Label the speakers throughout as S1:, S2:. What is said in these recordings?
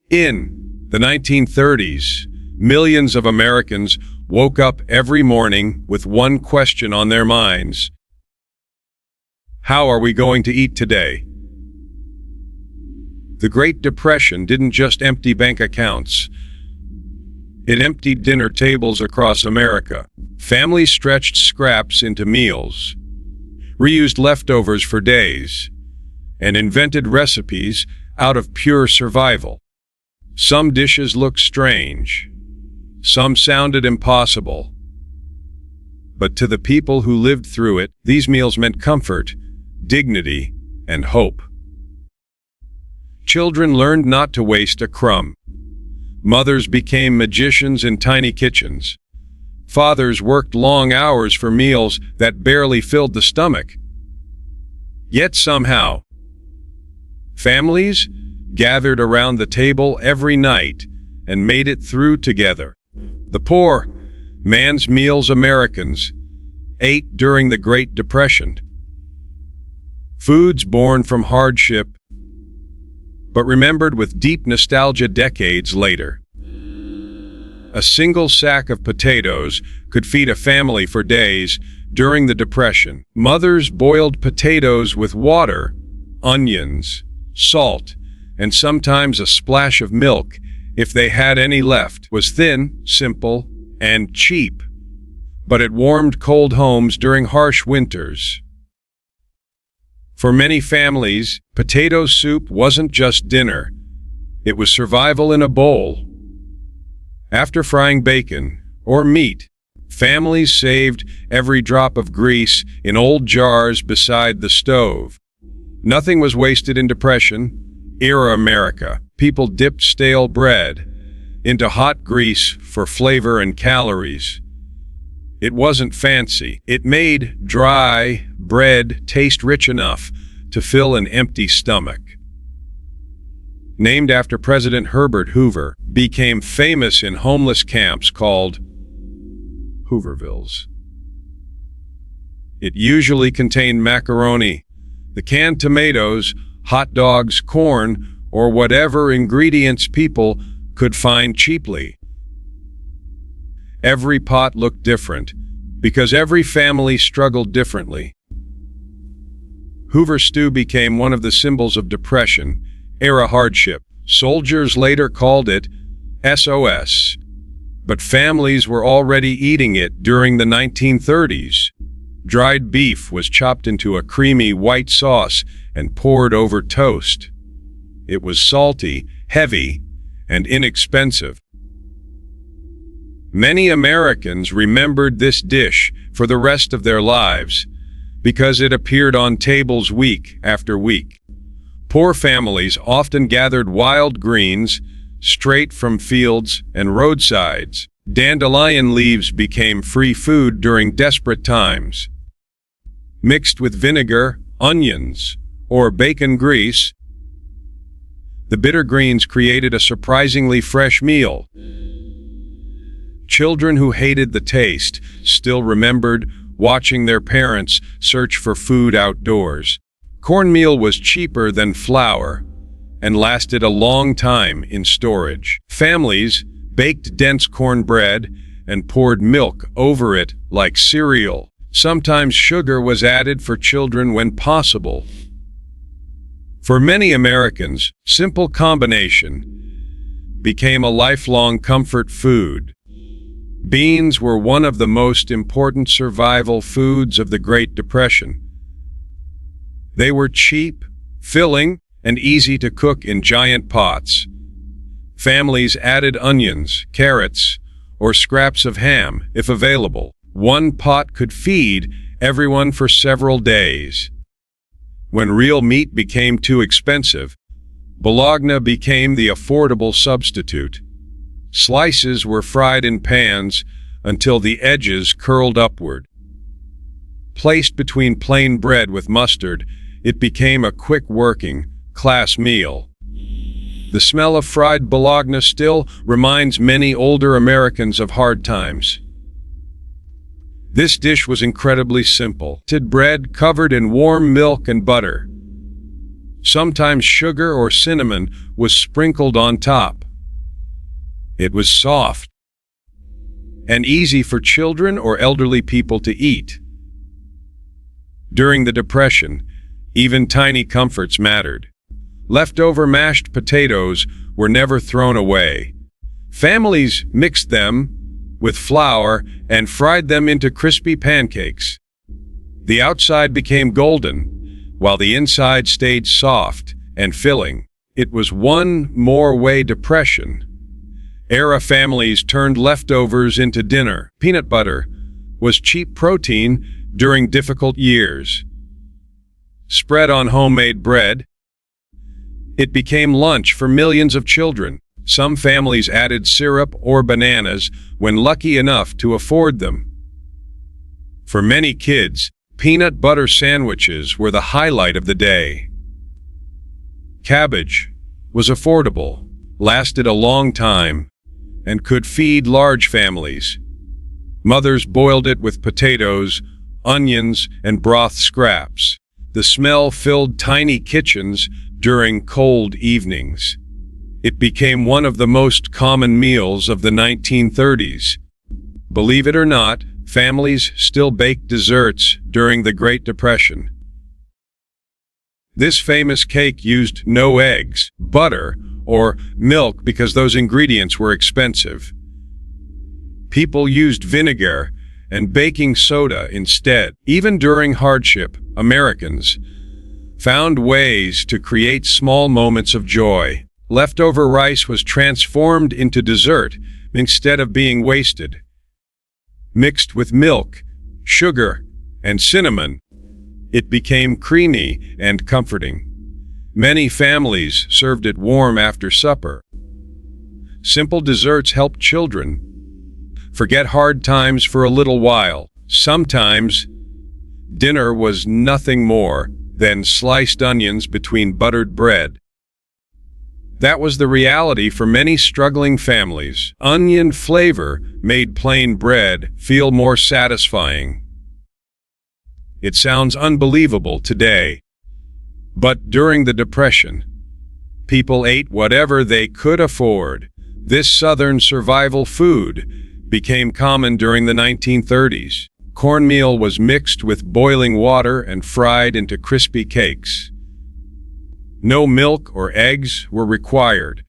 S1: In the 1930s, millions of Americans woke up every morning with one question on their minds. How are we going to eat today? The Great Depression didn't just empty bank accounts. It emptied dinner tables across America. Families stretched scraps into meals, reused leftovers for days, and invented recipes out of pure survival. Some dishes looked strange. Some sounded impossible. But to the people who lived through it, these meals meant comfort, dignity, and hope. Children learned not to waste a crumb. Mothers became magicians in tiny kitchens. Fathers worked long hours for meals that barely filled the stomach. Yet somehow, families gathered around the table every night and made it through together. The poor man's meals Americans ate during the Great Depression. Foods born from hardship, but remembered with deep nostalgia decades later. A single sack of potatoes could feed a family for days during the Depression. Mothers boiled potatoes with water, onions, salt, and sometimes a splash of milk if they had any left. It was thin, simple, and cheap, but it warmed cold homes during harsh winters. For many families, potato soup wasn't just dinner. It was survival in a bowl. After frying bacon or meat, families saved every drop of grease in old jars beside the stove. Nothing was wasted in Depression-era America. People dipped stale bread into hot grease for flavor and calories. It wasn't fancy. It made dry bread taste rich enough to fill an empty stomach. Named after President Herbert Hoover, became famous in homeless camps called Hoovervilles. It usually contained macaroni, the canned tomatoes, hot dogs, corn, or whatever ingredients people could find cheaply. Every pot looked different, because every family struggled differently. Hoover stew became one of the symbols of Depression-era hardship. Soldiers later called it SOS, but families were already eating it during the 1930s. Dried beef was chopped into a creamy white sauce and poured over toast. It was salty, heavy, and inexpensive. Many Americans remembered this dish for the rest of their lives because it appeared on tables week after week. Poor families often gathered wild greens straight from fields and roadsides. Dandelion leaves became free food during desperate times. Mixed with vinegar, onions, or bacon grease, the bitter greens created a surprisingly fresh meal. Children who hated the taste still remembered watching their parents search for food outdoors. Cornmeal was cheaper than flour and lasted a long time in storage. Families baked dense cornbread and poured milk over it like cereal. Sometimes sugar was added for children when possible. For many Americans, simple combination became a lifelong comfort food. Beans were one of the most important survival foods of the Great Depression. They were cheap, filling, and easy to cook in giant pots. Families added onions, carrots, or scraps of ham, if available. One pot could feed everyone for several days. When real meat became too expensive, bologna became the affordable substitute. Slices were fried in pans until the edges curled upward. Placed between plain bread with mustard, it became a quick working class meal. The smell of fried bologna still reminds many older Americans of hard times. This dish was incredibly simple. Bread covered in warm milk and butter. Sometimes sugar or cinnamon was sprinkled on top. It was soft and easy for children or elderly people to eat. During the Depression, even tiny comforts mattered. Leftover mashed potatoes were never thrown away. Families mixed them with flour and fried them into crispy pancakes. The outside became golden, while the inside stayed soft and filling. It was one more way Depression era families turned leftovers into dinner. Peanut butter was cheap protein during difficult years. Spread on homemade bread, it became lunch for millions of children. Some families added syrup or bananas when lucky enough to afford them. For many kids, peanut butter sandwiches were the highlight of the day. Cabbage was affordable, lasted a long time, and could feed large families. Mothers boiled it with potatoes, onions, and broth scraps. The smell filled tiny kitchens during cold evenings. It became one of the most common meals of the 1930s. Believe it or not, families still baked desserts during the Great Depression. This famous cake used no eggs, butter, or milk because those ingredients were expensive. People used vinegar and baking soda instead. Even during hardship, Americans found ways to create small moments of joy. Leftover rice was transformed into dessert instead of being wasted. Mixed with milk, sugar, and cinnamon, it became creamy and comforting. Many families served it warm after supper. Simple desserts helped children forget hard times for a little while. Sometimes, dinner was nothing more than sliced onions between buttered bread. That was the reality for many struggling families. Onion flavor made plain bread feel more satisfying. It sounds unbelievable today. But during the Depression, people ate whatever they could afford. This Southern survival food became common during the 1930s. Cornmeal was mixed with boiling water and fried into crispy cakes. No milk or eggs were required.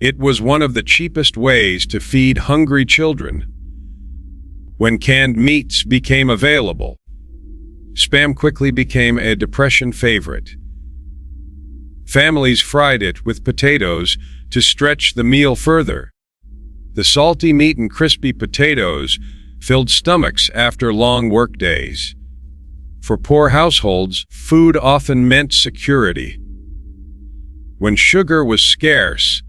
S1: It was one of the cheapest ways to feed hungry children. When canned meats became available, Spam quickly became a Depression favorite. Families fried it with potatoes to stretch the meal further. The salty meat and crispy potatoes filled stomachs after long workdays. For poor households, food often meant security. When sugar was scarce,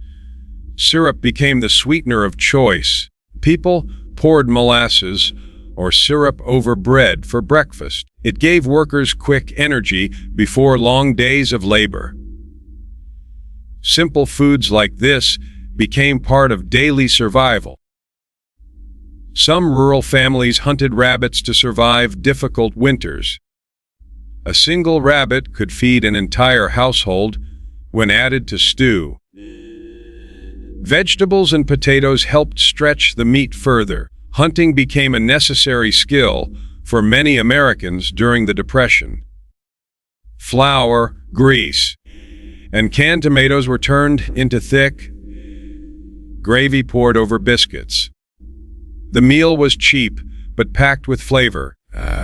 S1: syrup became the sweetener of choice. People poured molasses or syrup over bread for breakfast. It gave workers quick energy before long days of labor. Simple foods like this became part of daily survival. Some rural families hunted rabbits to survive difficult winters. A single rabbit could feed an entire household when added to stew. Vegetables and potatoes helped stretch the meat further. Hunting became a necessary skill for many Americans during the Depression. Flour, grease, and canned tomatoes were turned into thick gravy poured over biscuits. The meal was cheap, but packed with flavor.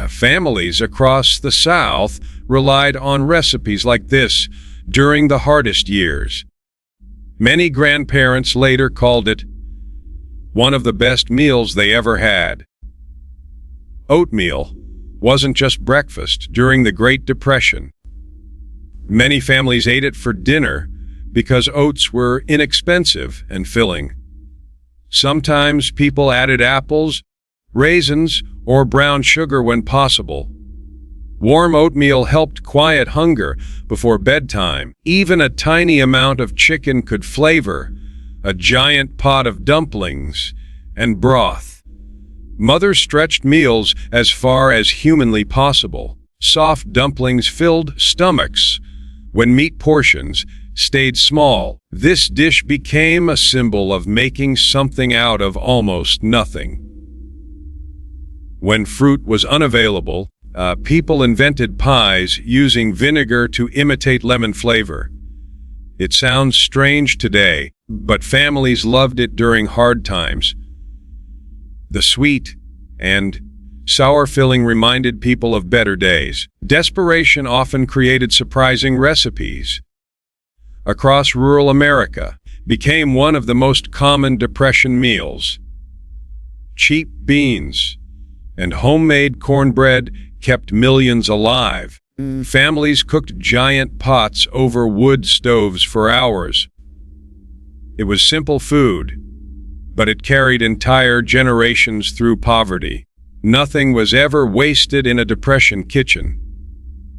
S1: Families across the South relied on recipes like this during the hardest years. Many grandparents later called it one of the best meals they ever had. Oatmeal wasn't just breakfast during the Great Depression. Many families ate it for dinner because oats were inexpensive and filling. Sometimes people added apples, raisins, or brown sugar when possible. Warm oatmeal helped quiet hunger before bedtime. Even a tiny amount of chicken could flavor a giant pot of dumplings and broth. Mothers stretched meals as far as humanly possible. Soft dumplings filled stomachs, When meat portions stayed small, this dish became a symbol of making something out of almost nothing. When fruit was unavailable, people invented pies using vinegar to imitate lemon flavor. It sounds strange today, but families loved it during hard times. The sweet and sour filling reminded people of better days. Desperation often created surprising recipes. Across rural America became one of the most common Depression meals. Cheap beans and homemade cornbread kept millions alive. Families cooked giant pots over wood stoves for hours. It was simple food, but it carried entire generations through poverty. Nothing was ever wasted in a Depression kitchen.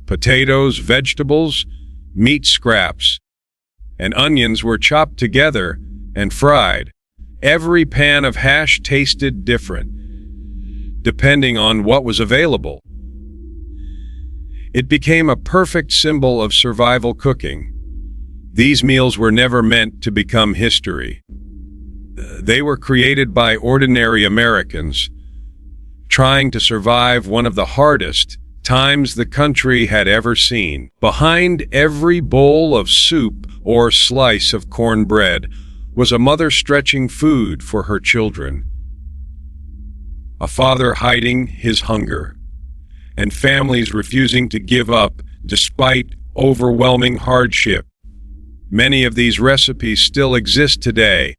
S1: Potatoes, vegetables, meat scraps, and onions were chopped together and fried. Every pan of hash tasted different, depending on what was available. It became a perfect symbol of survival cooking. These meals were never meant to become history. They were created by ordinary Americans, trying to survive one of the hardest times the country had ever seen. Behind every bowl of soup or slice of cornbread was a mother stretching food for her children, a father hiding his hunger, and families refusing to give up despite overwhelming hardship. Many of these recipes still exist today,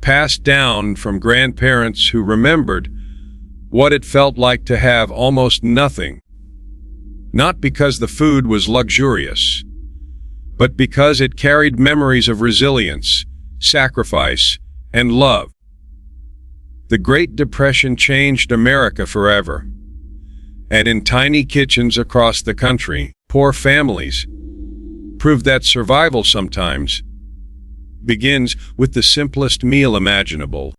S1: passed down from grandparents who remembered what it felt like to have almost nothing, not because the food was luxurious, but because it carried memories of resilience, sacrifice, and love. The Great Depression changed America forever, and in tiny kitchens across the country, poor families proved that survival sometimes begins with the simplest meal imaginable.